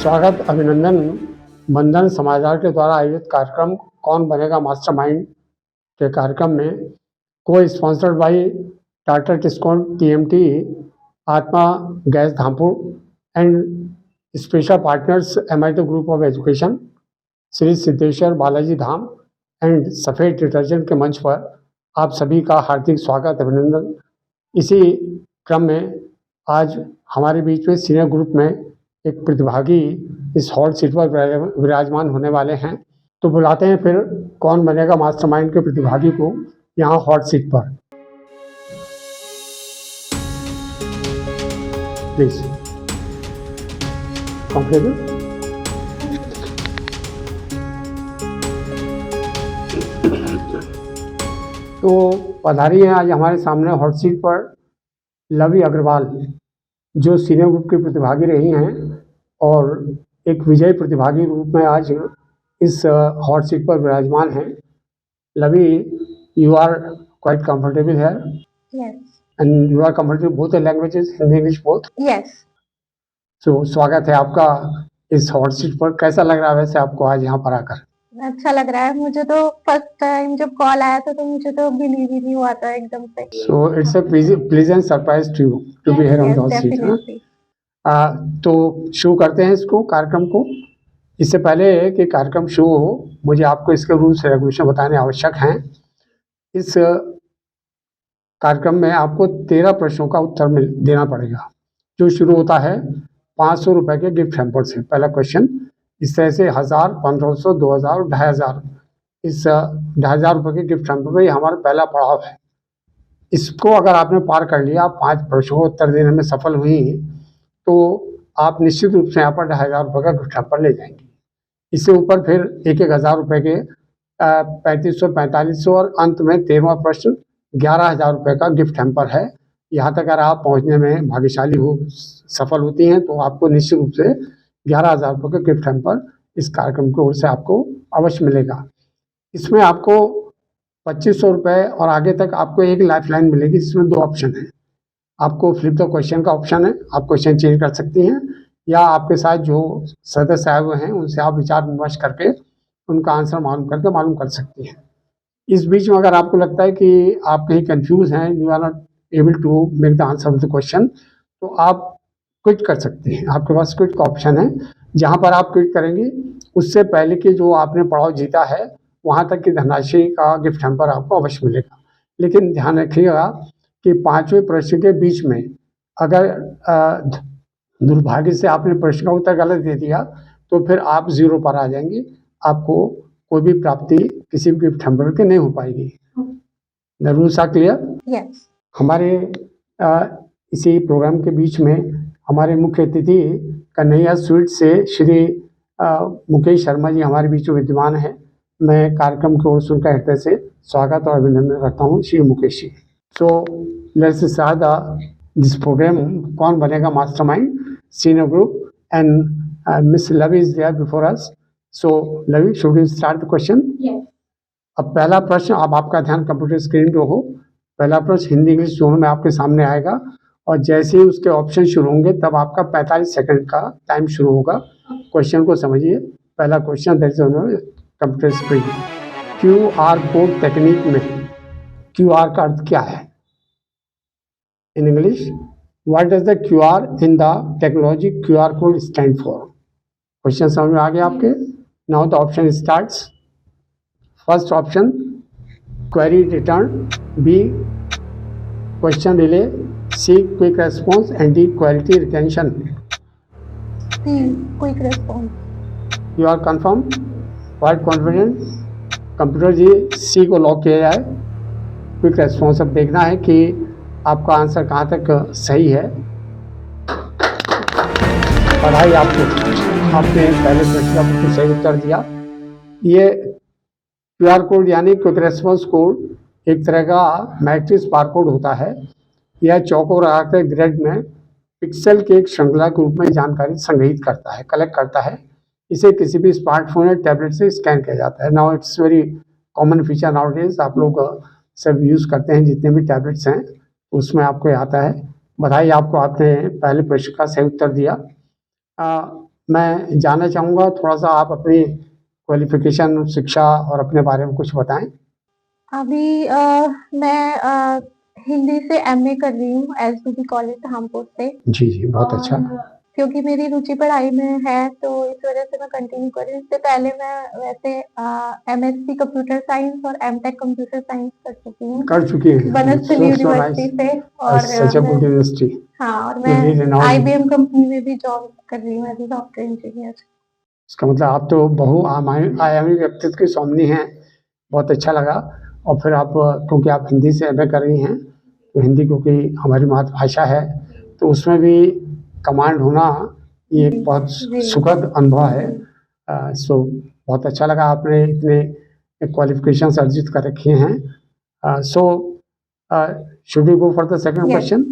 स्वागत अभिनंदन बंधन समाचार के द्वारा आयोजित कार्यक्रम कौन बनेगा मास्टरमाइंड के कार्यक्रम में co sponsored by Tata Tiscon TMT Aatma gas Dhampur and special partners MIT group of education Shri Siddheshwar Balaji Dham and Safed detergent के मंच पर आप सभी का हार्दिक स्वागत अभिनंदन। इसी क्रम में आज हमारे बीच में सीनियर ग्रुप में एक प्रतिभागी इस हॉट सीट पर विराजमान होने वाले हैं, तो बुलाते हैं फिर कौन बनेगा मास्टरमाइंड के प्रतिभागी को यहाँ हॉट सीट पर। Please comfortable. तो पधारी हैं आज हमारे सामने हॉट सीट पर लवी अग्रवाल, जो सीनियर ग्रुप की प्रतिभागी रही हैं और एक विजयी प्रतिभागी रूप में आज इस हॉट सीट पर विराजमान हैं। Lavi, you are quite comfortable है? Yes. And you are comfortable both the languages, Hindi English both? Yes. So स्वागत है आपका इस हॉट सीट पर। कैसा लग रहा है वैसे आपको आज यहाँ पर आकर? अच्छा लग रहा है मुझे तो। फर्स्ट टाइम जब कॉल आया था तो मुझे तो बिलीव ही नहीं हुआ था एकदम से। So it's a pleasant surprise to you to be here on the hot seat. तो शुरू करते हैं इसको कार्यक्रम को। इससे पहले कि कार्यक्रम शुरू हो, मुझे आपको इसके रूल्स रेगुलेशन बताने आवश्यक हैं। इस कार्यक्रम में आपको 13 प्रश्नों का उत्तर देना पड़ेगा, जो शुरू होता है 500 रुपये के गिफ्ट हैम्पर से। पहला क्वेश्चन इस तरह से 1000, 1500, 2000 और 2500, इस 2500 रुपये के गिफ्ट हैम्पर में हमारा पहला पड़ाव है। इसको अगर आपने पार कर लिया, 5 प्रश्नों को उत्तर देने में सफल हुई, तो आप निश्चित रूप से यहाँ पर 2500 रुपये का गिफ्ट हैम्पर ले जाएंगे। इससे ऊपर फिर 1,000 रुपये के 3500, 4500 और अंत में 13वां प्रश्न 11,000 रुपये का गिफ्ट हैम्पर है। यहाँ तक अगर आप पहुँचने में भाग्यशाली हो, सफल होती हैं, तो आपको निश्चित रूप से 11,000 रुपये का गिफ्ट हैम्पर इस कार्यक्रम की ओर से आपको अवश्य मिलेगा। इसमें आपको 2500 रुपये और आगे तक आपको एक लाइफ लाइन मिलेगी, जिसमें 2 ऑप्शन है। आपको फ्लिप द क्वेश्चन का ऑप्शन है, आप क्वेश्चन चेंज कर सकती हैं, या आपके साथ जो सदस्य आए हुए हैं उनसे आप विचार विमर्श करके उनका आंसर मालूम कर सकती हैं। इस बीच में अगर आपको लगता है कि आप कहीं कंफ्यूज हैं, you are not able to make the answer of the question, तो आप क्विट कर सकते हैं। आपके पास क्विट का ऑप्शन है, जहाँ पर आप क्विट करेंगी उससे पहले कि जो आपने पड़ाव जीता है वहाँ तक की धनराशि का गिफ्ट हैम्पर आपको अवश्य मिलेगा। लेकिन ध्यान रखिएगा कि 5वें प्रश्न के बीच में अगर दुर्भाग्य से आपने प्रश्न का उत्तर गलत दे दिया, तो फिर आप 0 पर आ जाएंगे। आपको कोई भी प्राप्ति किसी भी गिफ्ट हैम्पर की नहीं हो पाएगी। The rules are clear? Yes. हमारे इसी प्रोग्राम के बीच में हमारे मुख्य अतिथि कन्हैया स्वीट से श्री मुकेश शर्मा जी हमारे बीच में विद्यमान है। मैं कार्यक्रम की ओर से उनका हृदय से स्वागत और अभिनंदन करता हूँ, Shri Mukesh ji. So let's start this program Kaun Banega mastermind senior group, and miss Lavi is there before us. So Lavi, should we start the question? अब पहला प्रश्न, अब आपका ध्यान कंप्यूटर स्क्रीन पे हो। पहला प्रश्न हिंदी इंग्लिश दोनों में आपके सामने आएगा, और जैसे ही उसके ऑप्शन शुरू होंगे तब आपका 45 सेकंड का टाइम शुरू होगा। क्वेश्चन को समझिए। पहला question that is computer screen. QR code technique में QR का अर्थ क्या है? In English, what does the QR in the technology QR code stand for? Question समझ में आ गया आपके? Now the option starts. First option query return, B question relay, C quick response, and D quality retention. C quick response. You are confirm? Quite confident? Computer ji, C को lock किया जाए, quick response. अब देखना है कि आपका answer कहाँ तक सही है। पढ़ाई आपको, आपने पहले प्रश्न का बिल्कुल सही उत्तर दिया। ये QR कोड यानी क्विक रेस्पॉन्स कोड एक तरह का मैट्रिक्स बारकोड होता है। यह चौकोर आकार के ग्रिड में पिक्सल के एक श्रृंखला के रूप में जानकारी संग्रहित करता है, कलेक्ट करता है। इसे किसी भी स्मार्टफोन या टैबलेट से स्कैन किया जाता है। Now it's very common feature now days, आप लोग सब यूज़ करते हैं, जितने भी टैबलेट्स हैं उसमें आपको आता है। बधाई आपको, आपने पहले प्रश्न का सही उत्तर दिया। मैं जानना चाहूँगा थोड़ा सा आप अपनी क्वालिफिकेशन, शिक्षा और अपने बारे में कुछ बताएं। अभी मैं हिंदी से एमए कर रही हूँ एसबीडी कॉलेज धामपुर से। जी जी, बहुत अच्छा। क्योंकि मेरी रुचि पढ़ाई में है तो इस वजह से मैं कंटिन्यू कर रही हूँ। इससे पहले मैं वैसे एमएससी कंप्यूटर साइंस और एमटेक कंप्यूटर साइंस कर चुकी हूँ कर चुकी हैं। बनस्थली यूनिवर्सिटी से। और सच अ गुड यूनिवर्सिटी। हाँ, और मैं आईबीएम कंपनी में भी जॉब कर रही हूँ एज ए सॉफ्टवेयर इंजीनियर। इसका मतलब आप तो बहुआयामी व्यक्तित्व की स्वामिनी हैं। बहुत अच्छा लगा। और फिर आप, क्योंकि आप हिंदी से एमए कर रही हैं, तो हिंदी क्योंकि हमारी मातृभाषा है, तो उसमें भी कमांड होना ये एक बहुत सुखद अनुभव है। सो बहुत अच्छा लगा, आपने इतने क्वालिफिकेशंस अर्जित कर रखी हैं। So should we go for the second question?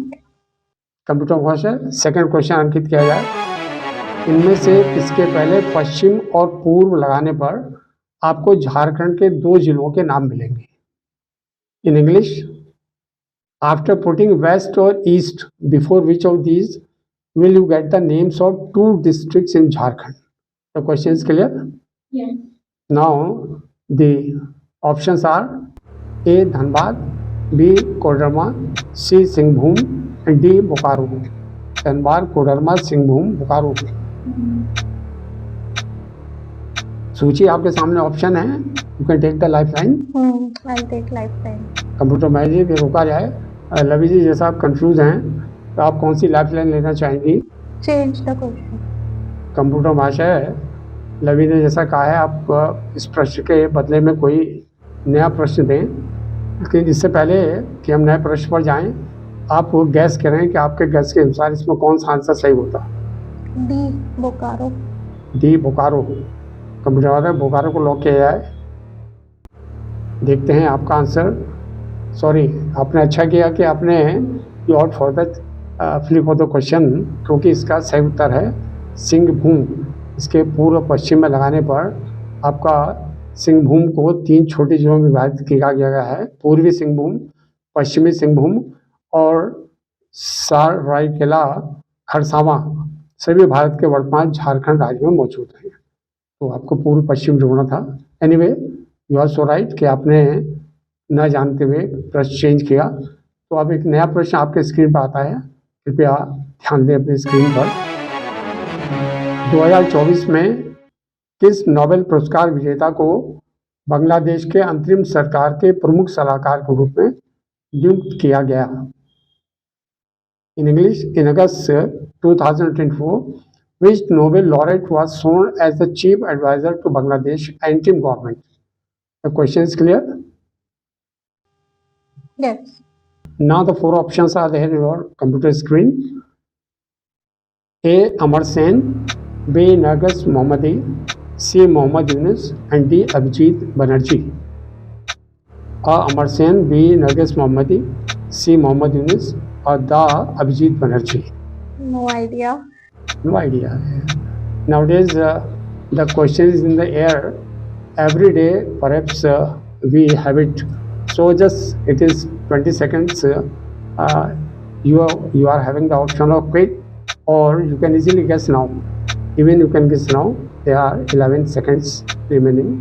Computer भाषा सेकंड क्वेश्चन अंकित किया जाए। इनमें से किसके पहले पश्चिम और पूर्व लगाने पर आपको झारखंड के 2 जिलों के नाम मिलेंगे? In English, after putting west और east before which of these will you get the names of 2 districts in Jharkhand? The question is clear? Yes. Now the options are A. Dhanbad, B. Koderma, C. Singhbhum, and D. Bokaro. Dhanbad, Koderma, Singhbhum, Bokaro. सूची आपके सामने option है, you can take the lifeline. I'll take lifeline. Computer magic रोका जाए। लवी जी, जैसा आप confuse हैं तो आप कौन सी लाइफलाइन लेना चाहेंगी? Change the question. कंप्यूटर भाषा है, लवी ने जैसा कहा है, आप इस प्रश्न के बदले में कोई नया प्रश्न दें। लेकिन इससे पहले कि हम नए प्रश्न पर जाएं, आप गैस करें कि आपके गैस के अनुसार इसमें कौन सा आंसर सही होता। D Bokaro. D Bokaro. Computer वाले बोकारो को लॉक किया जाए। देखते हैं आपका आंसर। सॉरी, आपने अच्छा किया कि आपने you out for the flip of the question, क्योंकि इसका सही उत्तर है सिंहभूम। इसके पूर्व पश्चिम में लगाने पर आपका सिंहभूम को 3 छोटे जिलों में विभाजित किया गया है। पूर्वी सिंहभूम, पश्चिमी सिंहभूम और सरायकेला खरसावां सभी भारत के वर्तमान झारखंड राज्य में मौजूद हैं। तो आपको पूर्व पश्चिम जोड़ना था। Anyway, you are so right कि आपने न जानते हुए प्रश्न चेंज किया। तो अब एक नया प्रश्न आपके स्क्रीन पर आता है, कृपया ध्यान दें अपनी स्क्रीन पर। 2024 में किस नोबेल पुरस्कार विजेता को बांग्लादेश के अंतरिम सरकार के प्रमुख सलाहकार के रूप में नियुक्त किया गया? In English, in August 2024 which Nobel laureate was sworn as the chief advisor to Bangladesh interim government? The question is clear? Yes. Now the 4 options are there in your computer screen. A. Amar Sen, B. Narges Mohammadi, C. Mohammad Yunus, and D. Abhijit Banerjee. A. Amar Sen, B. Narges Mohammadi, C. Mohammad Yunus, or D. Abhijit Banerjee. No idea. No idea. Nowadays, the question is in the air. Every day, perhaps we have it. So just it is 20 seconds. You are having the option of quit, or you can easily guess now. Even you can guess now. There are 11 seconds remaining.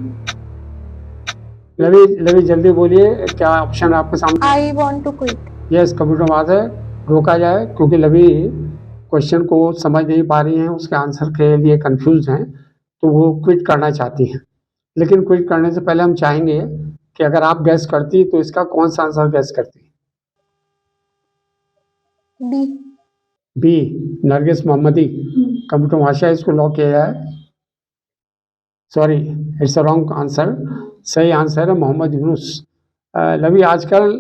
लवी जल्दी बोलिए, क्या option आपके सामने? I want to quit. Yes, computer वहाँ से रोका जाए, क्योंकि लवी क्वेश्चन को समझ नहीं पा रही हैं, उसके आंसर के लिए कंफ्यूज हैं, तो वो क्विट करना चाहती हैं। लेकिन क्विट करने से पहले हम चाहेंगे कि अगर आप गैस करती तो इसका कौन सा आंसर गैस करती? बी। बी, नरगिस मोहम्मदी। कंप्यूटर भाषा, इसको लॉक किया जाए। Sorry, it's a wrong answer. सही आंसर है मोहम्मद यूनुस। लवी, आजकल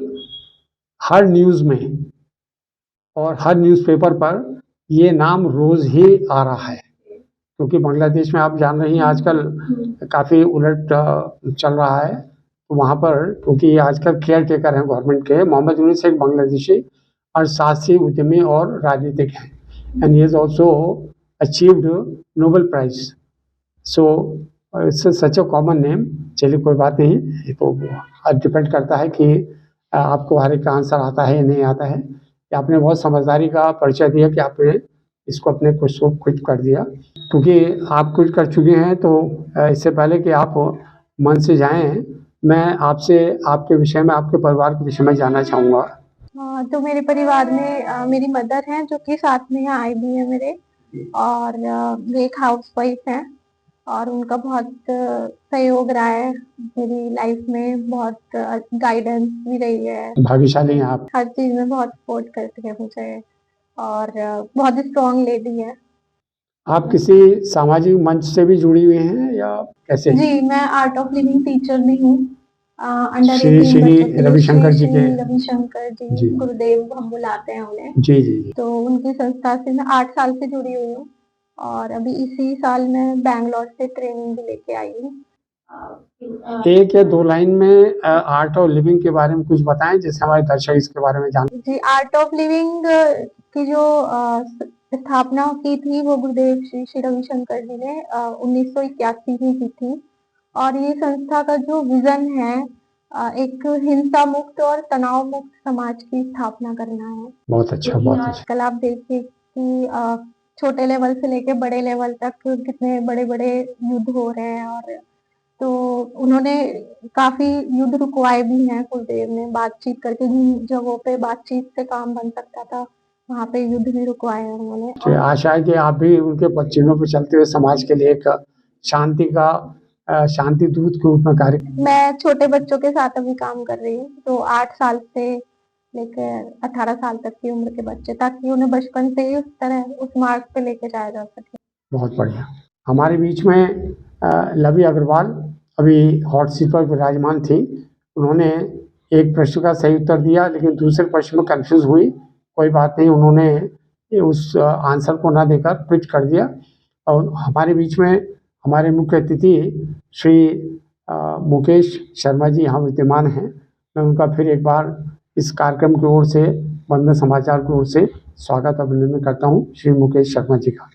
हर न्यूज़ में और हर न्यूज़पेपर पर ये नाम रोज़ ही आ रहा है, क्योंकि बांग्लादेश में आप जान रही हैं आजकल काफ़ी उलट चल रहा है। तो वहाँ पर, क्योंकि आजकल केयर टेकर हैं गवर्नमेंट के, मोहम्मद यूनुस एक बांग्लादेशी अर्थशास्त्री, उद्यमी और राजनीतिक हैं, and he is also achieved Nobel prize. So it's such a common name. चलिए, कोई बात नहीं, ये तो डिपेंड करता है कि आपको हर एक का आंसर आता है या नहीं आता है। आपने बहुत समझदारी का परिचय दिया कि आपने इसको अपने कोर्स को क्विट कर दिया, क्योंकि आप क्विट कर चुके हैं। तो इससे पहले कि आप मन से जाएं, मैं आपसे आपके विषय में, आपके परिवार के विषय में जानना चाहूँगा। तो मेरे परिवार में मेरी मदर हैं जो कि साथ में यहाँ आई भी है मेरे, और वे एक हाउसवाइफ हैं, और उनका बहुत सहयोग रहा है मेरी लाइफ में, बहुत गाइडेंस भी रही है। भाग्यशाली हैं आप। हर चीज में बहुत सपोर्ट करती है मुझे, और बहुत स्ट्रॉन्ग लेडी है। आप किसी सामाजिक मंच से भी जुड़ी हुई हैं या कैसे? जी, मैं आर्ट ऑफ लिविंग टीचर में हूँ। अंडर श्री 18 श्री बच्चों के लिए रविशंकर जी श्री के। रविशंकर जी। जी, गुरुदेव हम बुलाते हैं उन्हें। जी जी जी। तो उनकी संस्था से मैं 8 साल से जुड़ी हुई हूँ, और अभी इसी साल मैं बैंगलोर से ट्रेनिंग भी लेके आई हूँ। एक या दो लाइन में आर्ट ऑफ लिविंग के बारे में कुछ बताएं, जैसे हमारे दर्शक इसके बारे में जान। जी, आर्ट ऑफ लिविंग की जो स्थापना की थी वो गुरुदेव श्री श्री रविशंकर जी ने 1981 में की थी, और ये संस्था का जो विजन है एक हिंसा मुक्त और तनाव मुक्त समाज की स्थापना करना है। बहुत अच्छा, बहुत अच्छा। आजकल आप देखिए कि छोटे लेवल से लेके बड़े लेवल तक कितने बड़े बड़े युद्ध हो रहे हैं, और तो उन्होंने काफी युद्ध रुकवाए भी हैं गुरुदेव ने, बातचीत करके जिन जगहों पे बातचीत से काम बन सकता था वहाँ पे युद्ध भी रुकवाए हैं उन्होंने। तो आशा है कि आप भी उनके पच्चीनों पर चलते हुए समाज के लिए एक शांति का शांति दूत के रूप में कार्य। मैं छोटे बच्चों के साथ अभी काम कर रही हूँ, तो 8 साल से लेकर 18 साल तक की उम्र के बच्चे, ताकि उन्हें बचपन से ही उस तरह उस मार्ग पे लेके जाया जा सके। बहुत बढ़िया। हमारे बीच में लवी अग्रवाल अभी हॉट सीट पर विराजमान थी। उन्होंने एक प्रश्न का सही उत्तर दिया, लेकिन दूसरे प्रश्न में कंफ्यूज हुई। कोई बात नहीं, उन्होंने उस आंसर को ना देकर क्विट कर दिया। और हमारे बीच में हमारे मुख्य अतिथि श्री मुकेश शर्मा जी यहाँ विद्यमान हैं। मैं उनका फिर एक बार इस कार्यक्रम की ओर से, बंधन समाचार की ओर से स्वागत अभिनंदन करता हूँ श्री मुकेश शर्मा जी का।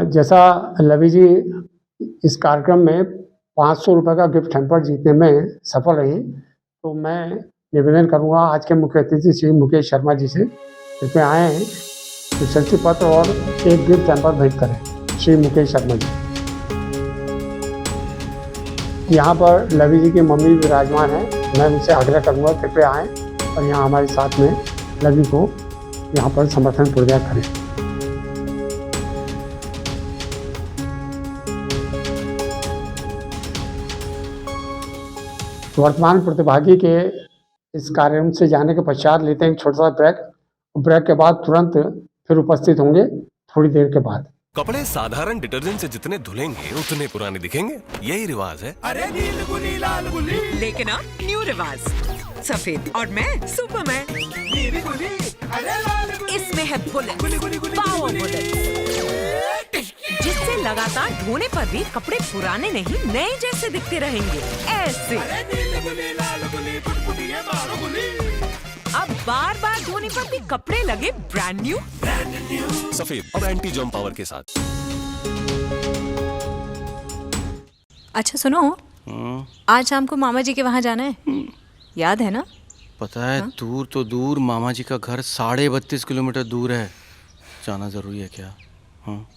जैसा लवी जी इस कार्यक्रम में 500 रुपये का गिफ्ट हैम्पर जीतने में सफल रही, तो मैं निवेदन करूंगा आज के मुख्य अतिथि श्री मुकेश शर्मा जी से, कृपया आए प्रशस्ति पत्र और एक गिफ्ट हैम्पर भेंट करें। श्री मुकेश शर्मा जी यहाँ पर लवी जी की मम्मी विराजमान है। मैं उनसे आग्रह करूंगा कृपया आएँ और यहाँ हमारे साथ में लवी को यहाँ पर समर्थन पूर्वक करें। वर्तमान प्रतिभागी के इस कार्यक्रम से जाने के पश्चात लेते हैं एक छोटा सा ब्रेक। ब्रेक के बाद तुरंत फिर उपस्थित होंगे थोड़ी देर के बाद। कपड़े साधारण डिटर्जेंट से जितने धुलेंगे उतने पुराने दिखेंगे, यही रिवाज है। अरे नील गुली लाल गुली, लेकिन अब न्यू रिवाज, सफेद और मैं सुपरमैन। नीली गुली, अरे लाल गुली, इसमें है बुलेट, गुली गुली गुली, पावर बुलेट, जिससे लगातार धोने पर भी कपड़े पुराने नहीं नए जैसे दिखते रहेंगे। ऐसे अरे नील गुली लाल गुली, बुटबुटिया मारो गुली। अब बार बार धोने पर भी कपड़े लगे ब्रांड न्यू। सफेद और एंटी जर्म पावर के साथ। अच्छा सुनो, आज शाम को मामा जी के वहाँ जाना है, याद है ना? पता है, दूर तो दूर, मामा जी का घर 32.5 किलोमीटर दूर है। जाना जरूरी है क्या? हाँ?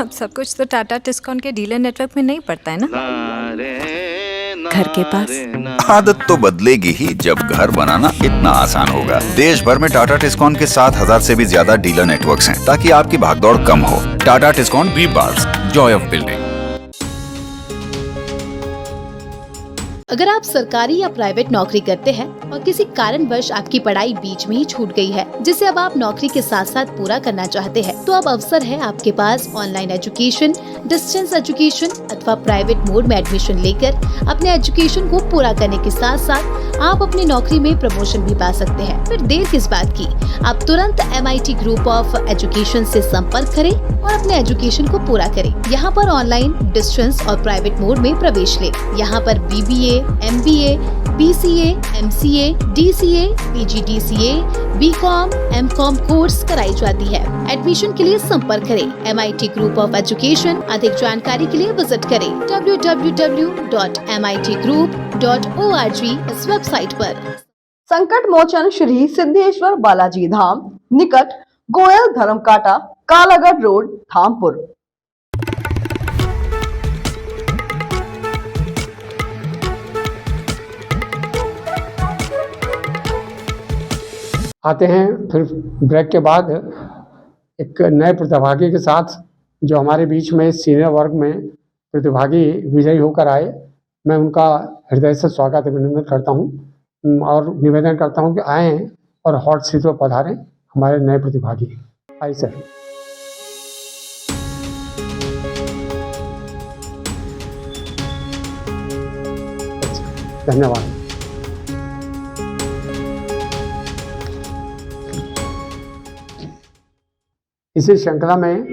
अब सब कुछ तो टाटा टिस्कॉन के डीलर नेटवर्क में नहीं पड़ता है ना, घर के पास। आदत तो बदलेगी ही जब घर बनाना इतना आसान होगा। देश भर में टाटा टिस्कॉन के 7,000 से भी ज्यादा डीलर नेटवर्क्स हैं, ताकि आपकी भागदौड़ कम हो। Tata Tiscon V bars, joy of building. अगर आप सरकारी या प्राइवेट नौकरी करते हैं और किसी कारणवश आपकी पढ़ाई बीच में ही छूट गई है, जिसे अब आप नौकरी के साथ साथ पूरा करना चाहते हैं, तो अब अवसर है आपके पास ऑनलाइन एजुकेशन, डिस्टेंस एजुकेशन अथवा प्राइवेट मोड में एडमिशन लेकर अपने एजुकेशन को पूरा करने के साथ साथ आप अपनी नौकरी में प्रमोशन भी पा सकते हैं। फिर देर किस बात की, आप तुरंत MIT ग्रुप ऑफ एजुकेशन से संपर्क करें और अपने एजुकेशन को पूरा करें। यहाँ पर ऑनलाइन, डिस्टेंस और प्राइवेट मोड में प्रवेश लें। यहाँ पर BBA, MBA, BCA, MCA, DCA, PGDCA, BCom, MCom course कराई जाती है। एडमिशन के लिए संपर्क करें MIT ग्रुप ऑफ एजुकेशन। अधिक जानकारी के लिए विजिट करें www.mitgroup.org इस वेबसाइट पर। संकट मोचन श्री सिद्धेश्वर बालाजी धाम निकट गोयल धर्मकाटा, कालागढ़ रोड, धामपुर। आते हैं फिर ब्रेक के बाद एक नए प्रतिभागी के साथ जो हमारे बीच में सीनियर वर्ग में प्रतिभागी विजयी होकर आए। मैं उनका हृदय से स्वागत अभिनंदन करता हूं और निवेदन करता हूं कि आएँ और हॉट सीट पर पधारें हमारे नए प्रतिभागी। आइए सर। धन्यवाद। इसी श्रृंखला में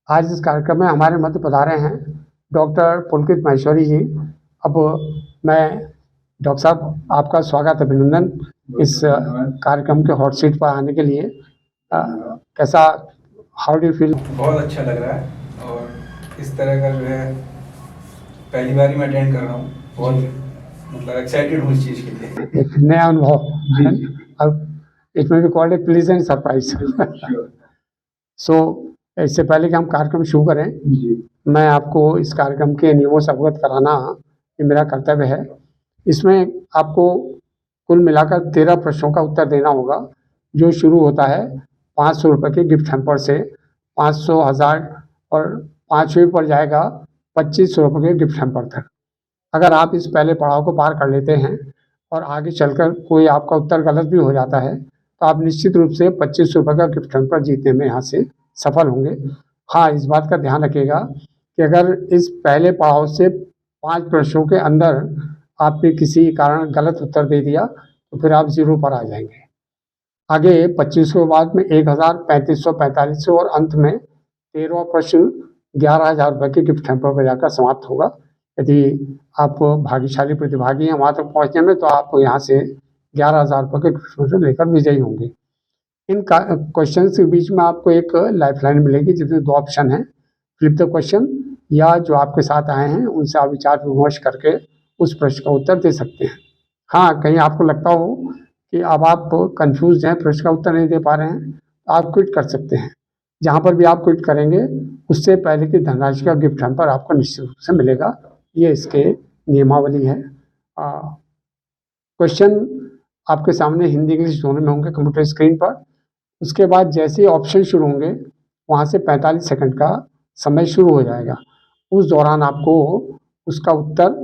आज इस कार्यक्रम में हमारे मध्य पधारे हैं डॉक्टर पुलकित माहेश्वरी जी। अब मैं डॉक्टर साहब आपका स्वागत अभिनंदन इस कार्यक्रम के हॉट सीट पर आने के लिए। कैसा, हाउ डू यू फील? बहुत अच्छा लग रहा है और इस तरह का जो है पहली बार ही मैं अटेंड कर रहा हूँ। बहुत मतलब एक्साइटेड हूँ इस चीज़ के लिए। एक नया अनुभव। अब it may be called a pleasant surprise. So इससे पहले कि हम कार्यक्रम शुरू करें, मैं आपको इस कार्यक्रम के नियमों से अवगत कराना ये मेरा कर्तव्य है। इसमें आपको कुल मिलाकर 13 प्रश्नों का उत्तर देना होगा, जो शुरू होता है 500 रुपये के गिफ्ट हैम्पर से। 500, 1000 और 5वें पर जाएगा 2500 रुपये के गिफ्ट हैम्पर तक। अगर आप इस पहले पड़ाव को पार कर लेते हैं और आगे चलकर कोई आपका उत्तर गलत भी हो जाता है तो आप निश्चित रूप से 2500 रुपये का गिफ्ट हैम्पर जीतने में यहाँ से सफल होंगे। हाँ, इस बात का ध्यान रखिएगा कि अगर इस पहले पड़ाव से 5 प्रश्नों के अंदर आपने किसी कारण गलत उत्तर दे दिया तो फिर आप 0 पर आ जाएंगे। आगे 2500 के बाद में 1000, 3500, 4500 और अंत में 13वां प्रश्न 11,000 रुपये के गिफ्ट हैम्पर पर जाकर समाप्त होगा। यदि आप भाग्यशाली प्रतिभागी हैं वहाँ तक पहुँचने में तो आप यहाँ से 11,000 रुपये के गिफ्ट हैम्पर लेकर विजयी होंगे। इन क्वेश्चन के बीच में आपको एक लाइफलाइन मिलेगी जिसमें 2 ऑप्शन हैं, फ्लिप द क्वेश्चन या जो आपके साथ आए हैं उनसे आप विचार विमर्श करके उस प्रश्न का उत्तर दे सकते हैं। हाँ, कहीं आपको लगता हो कि अब आप कंफ्यूज हैं, प्रश्न का उत्तर नहीं दे पा रहे हैं, तो आप क्विट कर सकते हैं। जहाँ पर भी आप क्विट करेंगे उससे पहले की धनराशि का गिफ्ट हैम्पर आपको निश्चित रूप से मिलेगा। ये इसके नियमावली है। क्वेश्चन आपके सामने हिंदी इंग्लिश दोनों में होंगे कंप्यूटर स्क्रीन पर। उसके बाद जैसे ही ऑप्शन शुरू होंगे वहाँ से 45 सेकंड का समय शुरू हो जाएगा। उस दौरान आपको उसका उत्तर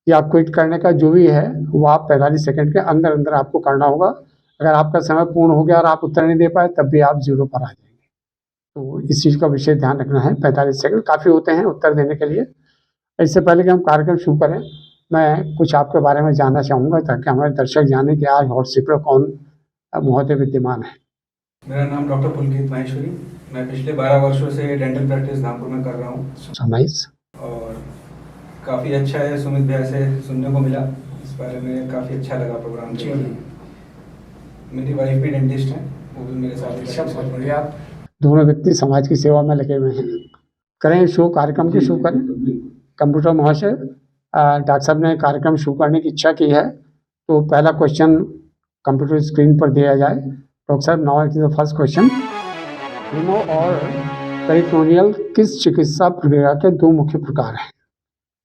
या क्विट करने का जो भी है वो आप 45 सेकंड के अंदर अंदर आपको करना होगा। अगर आपका समय पूर्ण हो गया और आप उत्तर नहीं दे पाए तब भी आप 0 पर आ जाएंगे। तो इस चीज़ का विशेष ध्यान रखना है। 45 सेकंड काफ़ी होते हैं उत्तर देने के लिए। इससे पहले कि हम कार्यक्रम शुरू करें, मैं कुछ आपके बारे में जानना चाहूँगा ताकि हमारे दर्शक जाने कि आज हॉट सीट पर कौन महोदय विद्यमान है। मेरा नाम डॉक्टर पुलकित माहेश्वरी। मैं पिछले 12 वर्षों से डेंटल प्रैक्टिस धामपुर में कर रहा हूँ। नाइस। और काफ़ी अच्छा है, सुमित भैया से सुनने को मिला इस बारे में, काफ़ी अच्छा लगा प्रोग्राम के बारे में। मेरी वाइफ भी डेंटिस्ट है, वो भी मेरे साथ। दोनों व्यक्ति समाज की सेवा में लगे हुए हैं। करें शो, कार्यक्रम की शुरू करें। कंप्यूटर महाशय, डॉक्टर साहब ने कार्यक्रम शुरू करने की इच्छा की है तो पहला क्वेश्चन कंप्यूटर स्क्रीन पर दिया जाए। डॉक्टर साहब, now it is the first question. Haemo और पेरिटोनियल किस चिकित्सा प्रक्रिया के 2 मुख्य प्रकार हैं?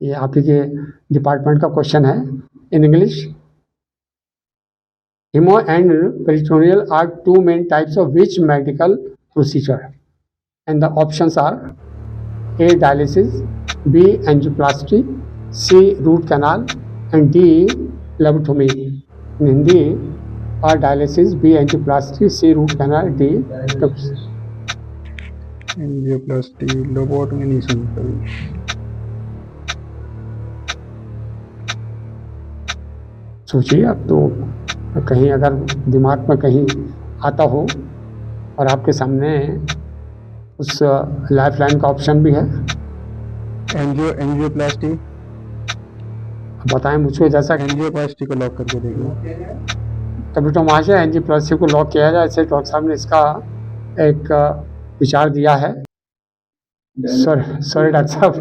ये आप ही के डिपार्टमेंट का क्वेश्चन है। In English, haemo and peritoneal are 2 main types of which medical procedure? And the options are A. dialysis, B. angioplasty, C. root canal and D. lobotomy. In Hindi, A. dialysis, B. angioplasty, C. root canal, D. Angioplasty, lobotomy नहीं सुनी कभी। सोचिए अब तो, कहीं अगर दिमाग में कहीं आता हो और आपके सामने उस लाइफ लाइन का ऑप्शन भी है। एंजियोप्लास्टी बताएं मुझको, जैसा एंजियोप्लास्टी को लॉक करके देखिए। कंप्यूटर महाशय, एंजियोप्लास्टी को लॉक किया जाए, ऐसे डॉक्टर साहब ने इसका एक विचार दिया है। सॉरी डॉक्टर साहब,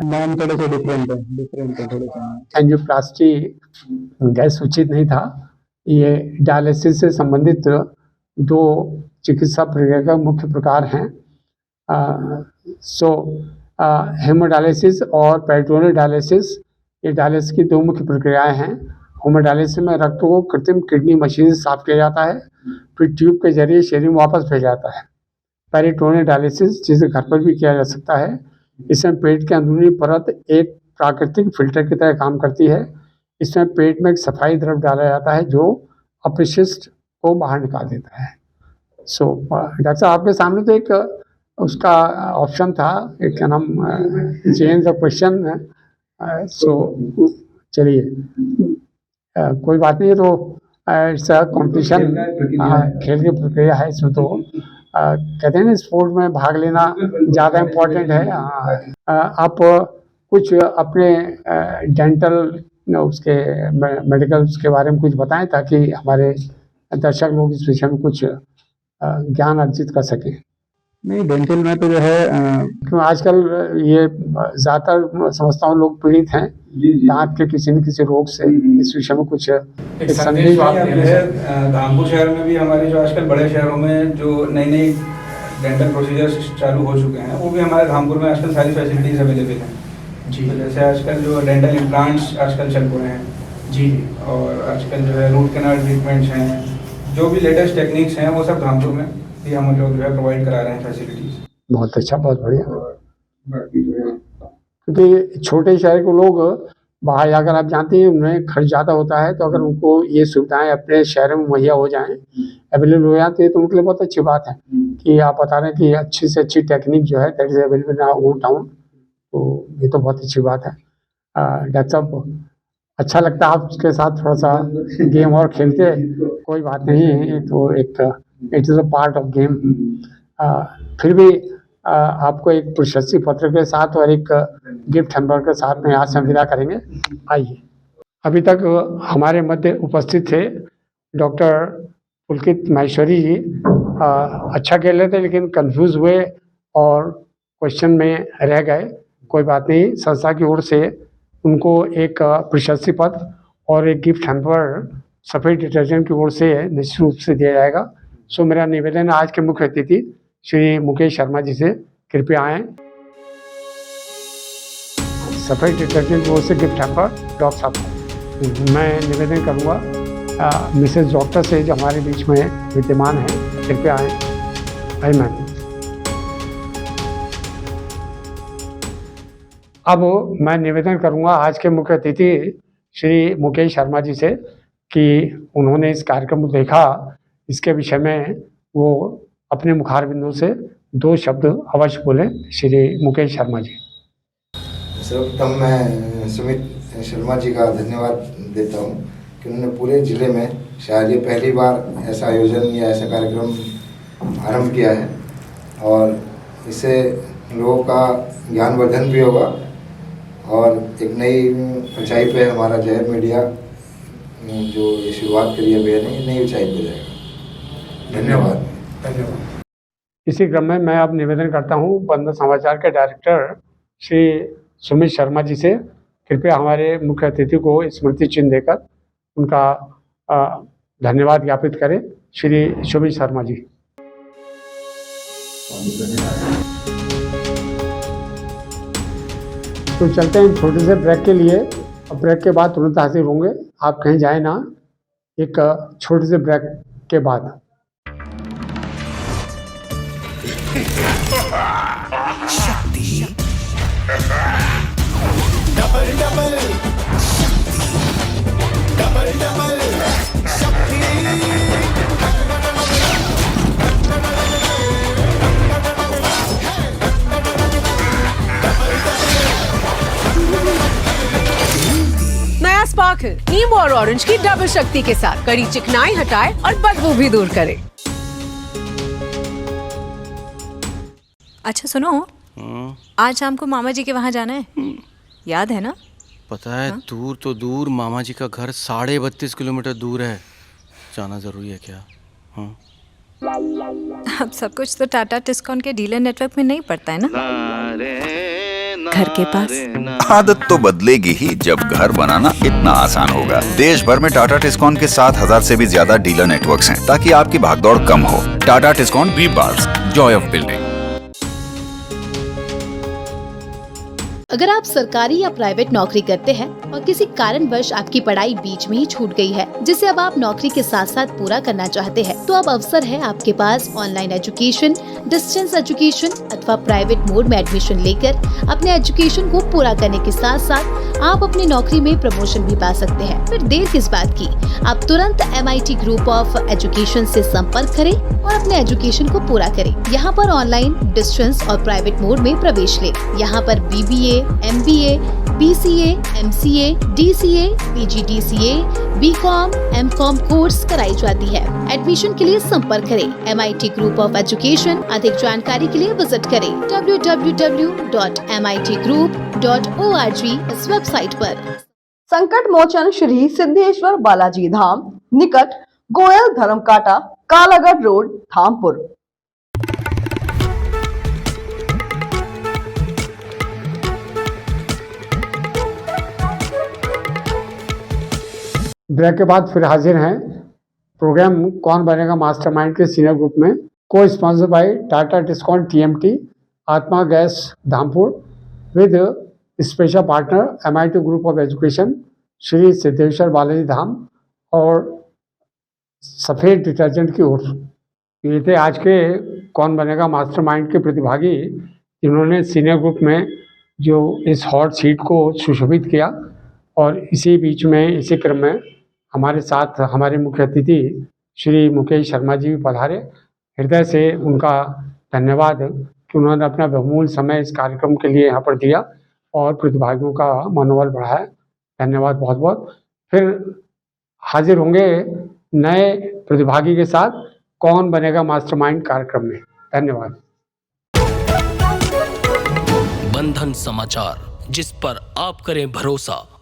नाम थोड़े से डिफरेंट है थोड़े से। एंजियोप्लास्टी गैर सूचित नहीं था। ये डायलिसिस से संबंधित दो चिकित्सा प्रक्रिया का मुख्य प्रकार हैं। हेमोडायलिसिस और पेरिटोनियल डायलिसिस, ये डायलिसिस की दो मुख्य प्रक्रियाएं हैं। हेमोडायलिसिस में रक्त को कृत्रिम किडनी मशीन से साफ किया जाता है, फिर ट्यूब के जरिए शरीर में वापस भेजा जाता है। पेरिटोनियल डायलिसिस, जिसे घर पर भी किया जा सकता है, इसमें पेट के अंदरूनी परत एक प्राकृतिक फिल्टर की तरह काम करती है। इसमें पेट में एक सफाई द्रव डाला जाता है जो अपशिष्ट को बाहर निकाल देता है। डॉक्टर साहब, आपके सामने तो एक उसका ऑप्शन था, एक क्या नाम, चेंज ऑफ क्वेश्चन। चलिए, कोई बात नहीं है। तो इट्स कंपटीशन, खेल की प्रक्रिया है इसमें। तो कहते हैं ना, स्पोर्ट में भाग लेना ज़्यादा इम्पोर्टेंट है। आप कुछ अपने डेंटल उसके मेडिकल के बारे में कुछ बताएं, ताकि हमारे दर्शक लोग इस विषय में कुछ ज्ञान अर्जित कर सकें। नहीं, डेंटल में तो जो है क्यों आजकल ये ज़्यादातर समझता हूँ लोग पीड़ित हैं दांत के किसी न किसी रोग से। इस विषय में कुछ एक संदेश है। धामपुर शहर में भी हमारे जो आजकल बड़े शहरों में जो नई डेंटल प्रोसीजर्स चालू हो चुके हैं, वो भी हमारे धामपुर में आजकल सारी फैसिलिटीज़ अवेलेबल हैं जी। तो जैसे आजकल जो डेंटल इम्प्लांट्स आजकल चल रहे हैं जी, और आजकल जो है रूट कैनाल ट्रीटमेंट्स हैं, जो भी लेटेस्ट टेक्निक्स हैं वो सब धामपुर में भी हम लोग जो है प्रोवाइड करा रहे हैं फैसिलिटीज़। बहुत अच्छा, बहुत बढ़िया। क्योंकि छोटे शहर के लोग बाहर जाकर, आप जानते हैं, उन्हें खर्च ज़्यादा होता है। तो अगर उनको ये सुविधाएं अपने शहर में मुहैया हो जाएं, अवेलेबल हो जाती है, तो उनके लिए बहुत अच्छी बात है कि आप बता रहे हैं कि अच्छी से अच्छी टेक्निक जो है that is available in our town. तो ये तो बहुत अच्छी बात है। डॉक्टर साहब, अच्छा लगता है आपके साथ थोड़ा सा गेम और खेलते। कोई बात नहीं है, ये तो एक it is a part of game. फिर भी आपको एक प्रशस्ति पत्र के साथ और एक गिफ्ट हैम्पर के साथ में यहाँ से विदा करेंगे। आइए। अभी तक हमारे मध्य उपस्थित थे डॉक्टर पुलकित माहेश्वरी जी। अच्छा खेल रहे थे, लेकिन कंफ्यूज हुए और क्वेश्चन में रह गए। कोई बात नहीं, संस्था की ओर से उनको एक प्रशस्ति पत्र और एक गिफ्ट हैम्पर सफ़ेद डिटर्जेंट की ओर से निश्चित रूप से दिया जाएगा। सो मेरा निवेदन आज के मुख्य अतिथि श्री मुकेश शर्मा जी से कृपया आएँ। सफ़ेद डिटर्जेंट की ओर से गिफ्ट हैम्पर डॉक्टर साहब को मैं निवेदन करूँगा मिसेज डॉक्टर से, जो हमारे बीच में विद्यमान है, कृपया आएँ। आई मैम। अब मैं निवेदन करूंगा आज के मुख्य अतिथि श्री मुकेश शर्मा जी से कि उन्होंने इस कार्यक्रम को देखा, इसके विषय में वो अपने मुखारबिंदों से दो शब्द अवश्य बोलें। श्री मुकेश शर्मा जी। सर्वप्रथम मैं सुमित शर्मा जी का धन्यवाद देता हूँ कि उन्होंने पूरे ज़िले में शायद ये पहली बार ऐसा आयोजन या ऐसा कार्यक्रम आरंभ किया है, और इससे लोगों का ज्ञानवर्धन भी होगा और एक नई ऊंचाई पे हमारा जहर मीडिया जो ये शुरुआत करी है भैया ने, नई ऊंचाई पे जाएगा। धन्यवाद। धन्यवाद। इसी क्रम में मैं अब निवेदन करता हूँ बंदर समाचार के डायरेक्टर श्री सुमित शर्मा जी से, कृपया हमारे मुख्य अतिथि को स्मृति चिन्ह देकर उनका धन्यवाद ज्ञापित करें। श्री सुमित शर्मा जी। तो चलते हैं छोटे से ब्रेक के लिए, और ब्रेक के बाद तुरंत हाजिर होंगे। आप कहीं जाए ना, एक छोटे से ब्रेक के बाद। डबल डबल डबल डबल नया स्पार्कल नींबू और ऑरेंज की डबल शक्ति के साथ कड़ी चिकनाई हटाए और बदबू भी दूर करे। अच्छा सुनो, आज शाम को मामा जी के वहाँ जाना है, याद है ना? पता है, दूर तो दूर, मामा जी का घर 32.5 किलोमीटर दूर है। जाना जरूरी है क्या? हाँ। अब सब कुछ तो टाटा टिस्कॉन के डीलर नेटवर्क में नहीं पड़ता है ना? घर के पास। आदत तो बदलेगी ही जब घर बनाना इतना आसान होगा। देश भर में टाटा टिस्कॉन के 7,000 से भी ज्यादा डीलर नेटवर्क्स हैं, ताकि आपकी भागदौड़ कम हो। Tata Tiscon V bars, joy of building. अगर आप सरकारी या प्राइवेट नौकरी करते हैं और किसी कारणवश आपकी पढ़ाई बीच में ही छूट गई है, जिसे अब आप नौकरी के साथ साथ पूरा करना चाहते हैं, तो अब अवसर है आपके पास ऑनलाइन एजुकेशन, डिस्टेंस एजुकेशन अथवा प्राइवेट मोड में एडमिशन लेकर अपने एजुकेशन को पूरा करने के साथ साथ आप अपनी नौकरी में प्रमोशन भी पा सकते हैं। फिर देर किस बात की, आप तुरंत MIT ग्रुप ऑफ एजुकेशन से संपर्क करें और अपने एजुकेशन को पूरा करें। यहाँ पर ऑनलाइन, डिस्टेंस और प्राइवेट मोड में प्रवेश लें। यहाँ पर BBA, MBA, BCA, MCA, DCA, PGDCA, BCom, MCom course कराई जाती है। एडमिशन के लिए संपर्क करें MIT ग्रुप ऑफ एजुकेशन। अधिक जानकारी के लिए विजिट करें www.mitgroup.org इस वेबसाइट पर। संकट मोचन श्री सिद्धेश्वर बालाजी धाम निकट गोयल धर्मकाटा कालागढ़ रोड धामपुर। ब्रेक के बाद फिर हाजिर हैं प्रोग्राम कौन बनेगा मास्टरमाइंड के सीनियर ग्रुप में, co sponsor by Tata Tiscon TMT, Aatma gas Dhampur, with special partner MIT group of education, Shri Siddheshwar Balaji Dham और सफ़ेद डिटर्जेंट की ओर। ये थे आज के कौन बनेगा मास्टरमाइंड के प्रतिभागी, जिन्होंने सीनियर ग्रुप में जो इस हॉट सीट को सुशोभित किया। और इसी बीच में, इसी क्रम में हमारे साथ हमारे मुख्य अतिथि श्री मुकेश शर्मा जी भी पधारे। हृदय से उनका धन्यवाद कि उन्होंने अपना बहुमूल्य समय इस कार्यक्रम के लिए यहाँ पर दिया और प्रतिभागियों का मनोबल बढ़ाया। धन्यवाद बहुत बहुत। फिर हाजिर होंगे नए प्रतिभागी के साथ कौन बनेगा मास्टरमाइंड कार्यक्रम में। धन्यवाद। बंधन समाचार, जिस पर आप करें भरोसा।